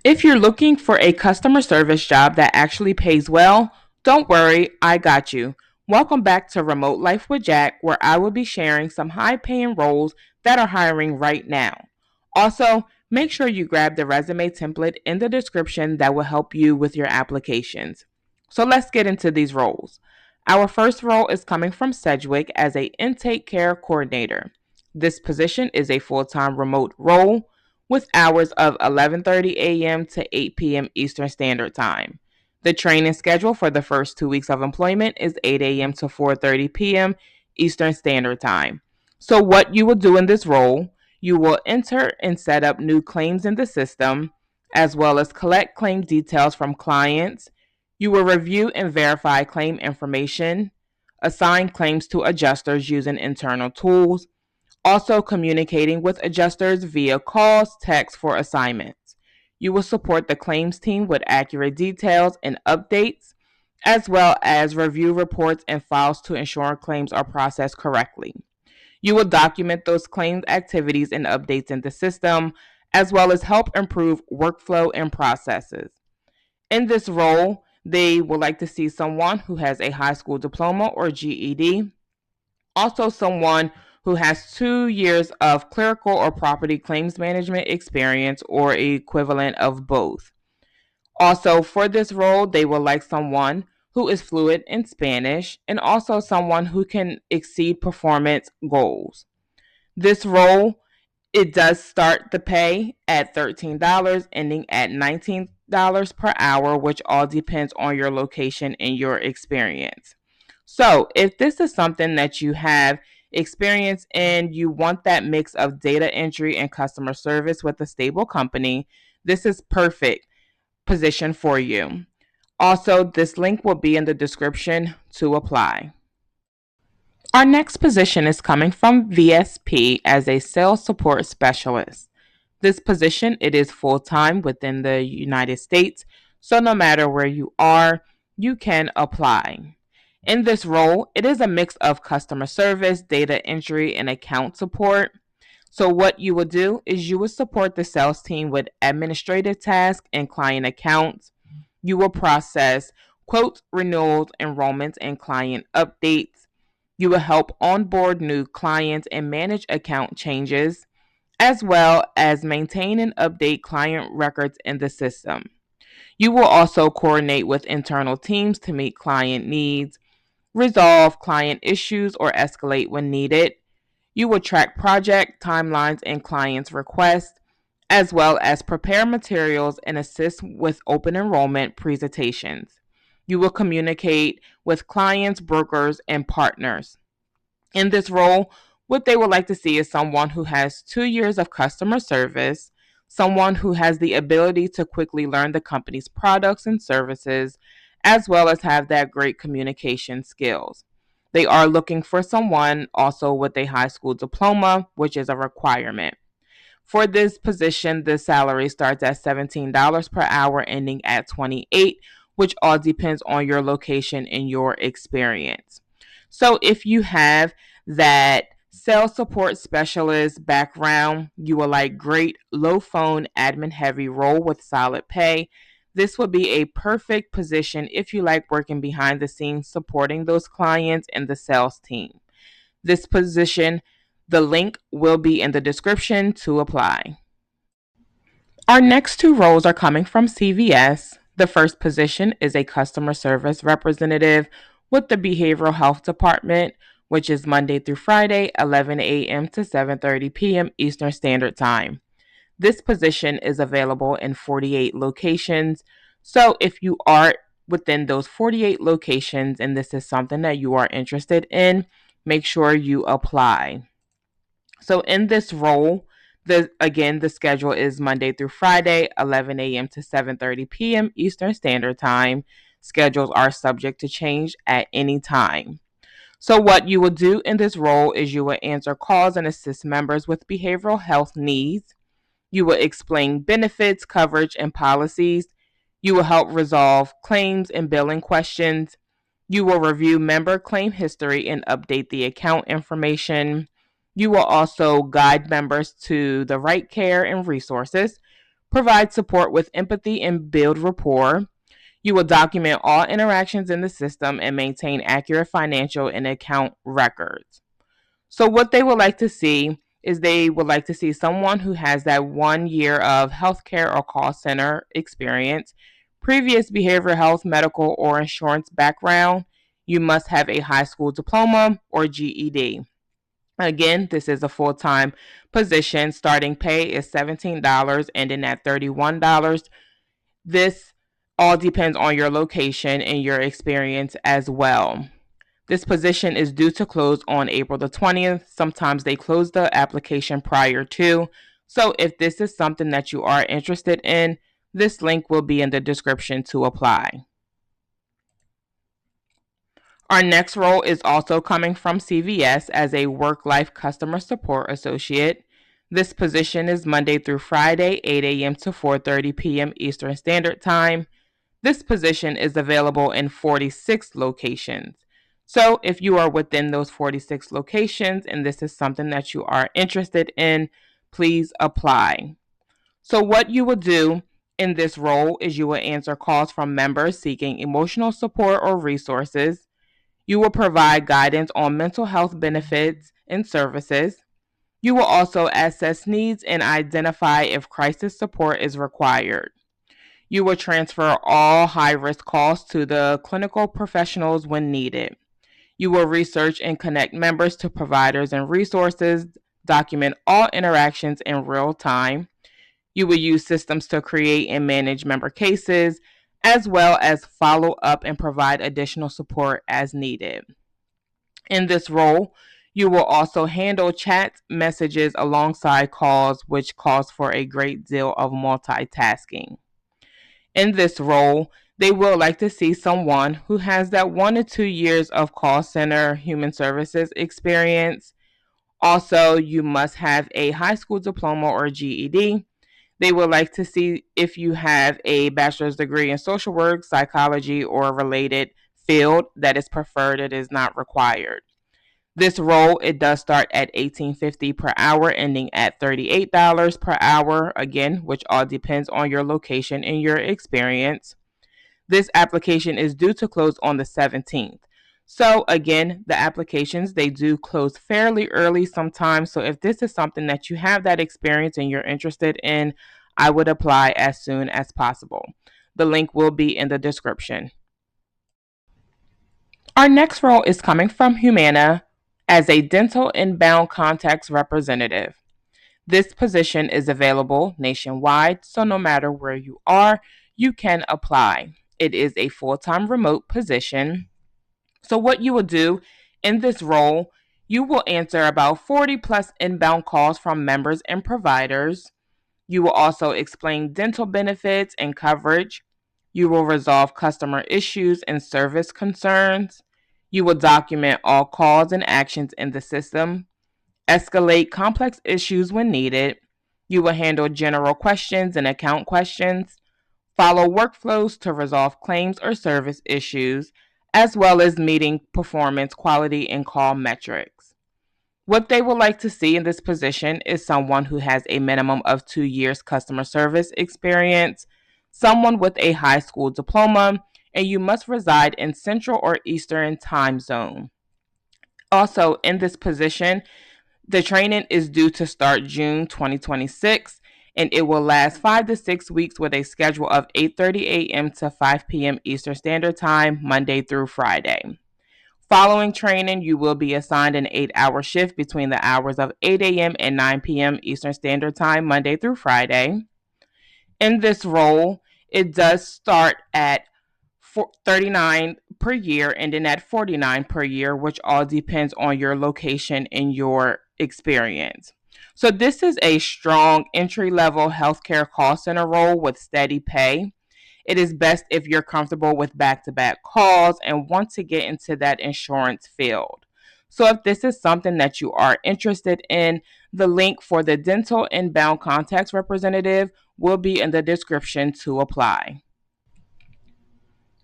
If you're looking for a customer service job that actually pays well, don't worry, I got you. Welcome back to Remote Life with Jacq, where I will be sharing some high paying roles that are hiring right now. Also, make sure you grab the resume template in the description that will help you with your applications. So let's get into these roles. Our first role is coming from Sedgwick as a intake care coordinator. This position is a full-time remote role with hours of 11:30 a.m. to 8 p.m. Eastern Standard Time. The training schedule for the first 2 weeks of employment is 8 a.m. to 4:30 p.m. Eastern Standard Time. So what you will do in this role, you will enter and set up new claims in the system, as well as collect claim details from clients. You will review and verify claim information, assign claims to adjusters using internal tools, also communicating with adjusters via calls, texts for assignments. You will support the claims team with accurate details and updates, as well as review reports and files to ensure claims are processed correctly. You will document those claims activities and updates in the system, as well as help improve workflow and processes. In this role, they would like to see someone who has a high school diploma or GED, also someone who has 2 years of clerical or property claims management experience or equivalent of both. Also, for this role, they would like someone who is fluent in Spanish and also someone who can exceed performance goals. This role, it does start the pay at $13, ending at $19 per hour, which all depends on your location and your experience. So, if this is something that you have experience in, you want that mix of data entry and customer service with a stable company, this is perfect position for you. Also, this link will be in the description to apply. Our next position is coming from VSP as a sales support specialist. This position, it is full-time within the United States, so no matter where you are, you can apply. In this role, it is a mix of customer service, data entry, and account support. So what you will do is you will support the sales team with administrative tasks and client accounts. You will process quotes, renewals, enrollments, and client updates. You will help onboard new clients and manage account changes, as well as maintain and update client records in the system. You will also coordinate with internal teams to meet client needs, resolve client issues, or escalate when needed. You will track project timelines and clients' requests, as well as prepare materials and assist with open enrollment presentations. You will communicate with clients, brokers, and partners. In this role, what they would like to see is someone who has 2 years of customer service, someone who has the ability to quickly learn the company's products and services, as well as have that great communication skills. They are looking for someone also with a high school diploma, which is a requirement. For this position, the salary starts at $17 per hour, ending at 28, which all depends on your location and your experience. So if you have that sales support specialist background, you will like great low phone admin heavy role with solid pay. This would be a perfect position if you like working behind the scenes supporting those clients and the sales team. This position, the link will be in the description to apply. Our next two roles are coming from CVS. The first position is a customer service representative with the behavioral health department, which is Monday through Friday, 11 a.m. to 7:30 p.m. Eastern Standard Time. This position is available in 48 locations. So if you are within those 48 locations and this is something that you are interested in, make sure you apply. So in this role, the schedule is Monday through Friday, 11 a.m. to 7:30 p.m. Eastern Standard Time. Schedules are subject to change at any time. So what you will do in this role is you will answer calls and assist members with behavioral health needs. You will explain benefits, coverage, and policies. You will help resolve claims and billing questions. You will review member claim history and update the account information. You will also guide members to the right care and resources, provide support with empathy, and build rapport. You will document all interactions in the system and maintain accurate financial and account records. So, what they would like to see is they would like to see someone who has that 1 year of healthcare or call center experience, previous behavioral health, medical, or insurance background. You must have a high school diploma or GED. Again, this is a full time position. Starting pay is $17, ending at $31. This all depends on your location and your experience as well. This position is due to close on April the 20th. Sometimes they close the application prior to. So if this is something that you are interested in, this link will be in the description to apply. Our next role is also coming from CVS as a work life customer support associate. This position is Monday through Friday, 8 a.m. to 4:30 p.m. Eastern Standard Time. This position is available in 46 locations. So, if you are within those 46 locations and this is something that you are interested in, please apply. So, what you will do in this role is you will answer calls from members seeking emotional support or resources. You will provide guidance on mental health benefits and services. You will also assess needs and identify if crisis support is required. You will transfer all high risk calls to the clinical professionals when needed. You will research and connect members to providers and resources, document all interactions in real time. You will use systems to create and manage member cases, as well as follow up and provide additional support as needed. In this role, you will also handle chat messages alongside calls, which calls for a great deal of multitasking. In this role, they will like to see someone who has that 1 to 2 years of call center human services experience. Also, you must have a high school diploma or GED. They would like to see if you have a bachelor's degree in social work, psychology, or related field. That is preferred, it is not required. This role, it does start at $18.50 per hour, ending at $38 per hour, again, which all depends on your location and your experience. This application is due to close on the 17th. So again, the applications, they do close fairly early sometimes. So if this is something that you have that experience and you're interested in, I would apply as soon as possible. The link will be in the description. Our next role is coming from Humana as a dental inbound contacts representative. This position is available nationwide, so no matter where you are, you can apply. It is a full time remote position. So, what you will do in this role, you will answer about 40 plus inbound calls from members and providers. You will also explain dental benefits and coverage. You will resolve customer issues and service concerns. You will document all calls and actions in the system, escalate complex issues when needed. You will handle general questions and account questions, follow workflows to resolve claims or service issues, as well as meeting performance, quality, and call metrics. What they would like to see in this position is someone who has a minimum of 2 years customer service experience, someone with a high school diploma, and you must reside in Central or Eastern time zone. Also, in this position, the training is due to start June 2026 and it will last 5 to 6 weeks with a schedule of 8:30 a.m. to 5 p.m. Eastern Standard Time, Monday through Friday. Following training, you will be assigned an 8-hour shift between the hours of 8 a.m. and 9 p.m. Eastern Standard Time, Monday through Friday. In this role, it does start at 39 per year and then at 49 per year, which all depends on your location and your experience. So this is a strong entry level healthcare call center role with steady pay. It is best if you're comfortable with back to back calls and want to get into that insurance field. So, if this is something that you are interested in, the link for the dental inbound contacts representative will be in the description to apply.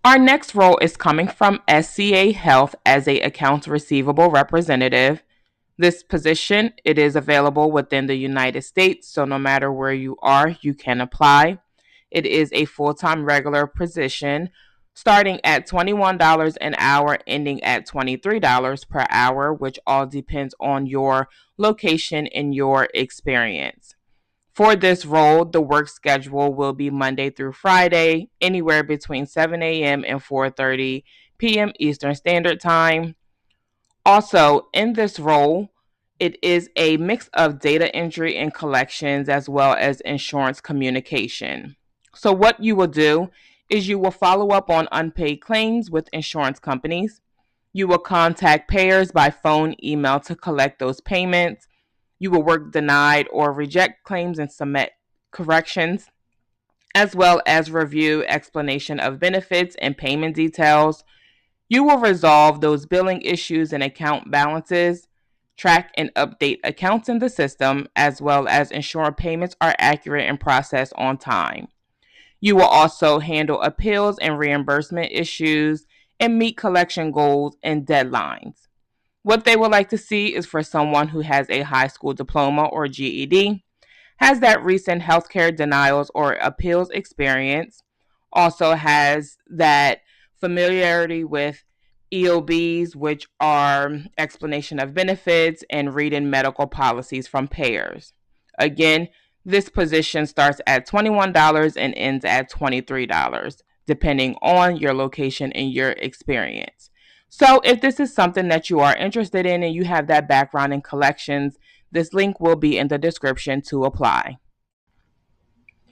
Our next role is coming from SCA Health as a accounts receivable representative. This position, it is available within the United States, so no matter where you are, you can apply. It is a full-time regular position starting at $21 an hour, ending at $23 per hour, which all depends on your location and your experience. For this role, the work schedule will be Monday through Friday, anywhere between 7 a.m. and 4:30 p.m. Eastern Standard Time. Also, in this role, it is a mix of data entry and collections as well as insurance communication. So, what you will do is you will follow up on unpaid claims with insurance companies. You will contact payers by phone, email to collect those payments. You will work denied or reject claims and submit corrections, as well as review explanation of benefits and payment details. You will resolve those billing issues and account balances, track and update accounts in the system, as well as ensure payments are accurate and processed on time. You will also handle appeals and reimbursement issues and meet collection goals and deadlines. What they would like to see is for someone who has a high school diploma or GED, has that recent healthcare denials or appeals experience, also has that familiarity with EOBs, which are explanation of benefits, and reading medical policies from payers. Again, this position starts at $21 and ends at $23, depending on your location and your experience. So, if this is something that you are interested in and you have that background in collections, this link will be in the description to apply.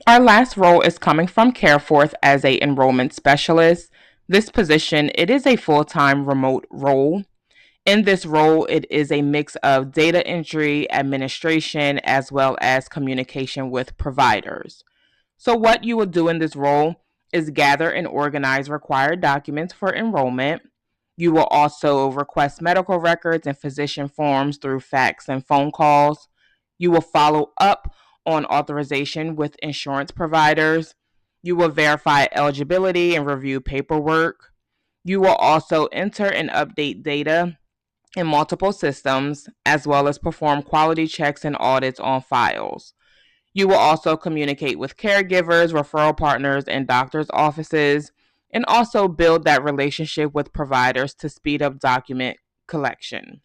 Our last role is coming from Careforth as a enrollment specialist. This position, it is a full-time remote role. In this role, it is a mix of data entry, administration, as well as communication with providers. So, what you will do in this role is gather and organize required documents for enrollment. You will also request medical records and physician forms through fax and phone calls. You will follow up on authorization with insurance providers. You will verify eligibility and review paperwork. You will also enter and update data in multiple systems, as well as perform quality checks and audits on files. You will also communicate with caregivers, referral partners, and doctors' offices, and also build that relationship with providers to speed up document collection.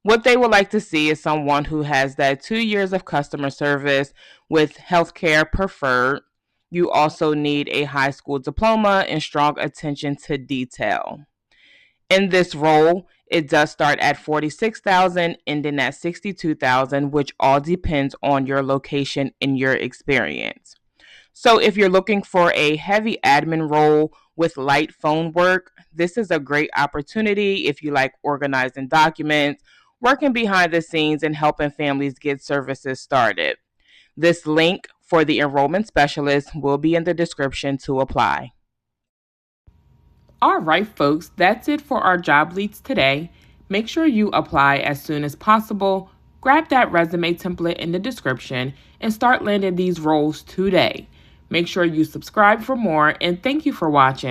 What they would like to see is someone who has that 2 years of customer service with healthcare preferred. You also need a high school diploma and strong attention to detail. In this role, it does start at 46,000, ending at 62,000, which all depends on your location and your experience. So if you're looking for a heavy admin role with light phone work, this is a great opportunity if you like organizing documents, working behind the scenes, and helping families get services started. This link for the enrollment specialist will be in the description to apply. All right, folks, that's it for our job leads today. Make sure you apply as soon as possible. Grab that resume template in the description and start landing these roles today. Make sure you subscribe for more, and thank you for watching.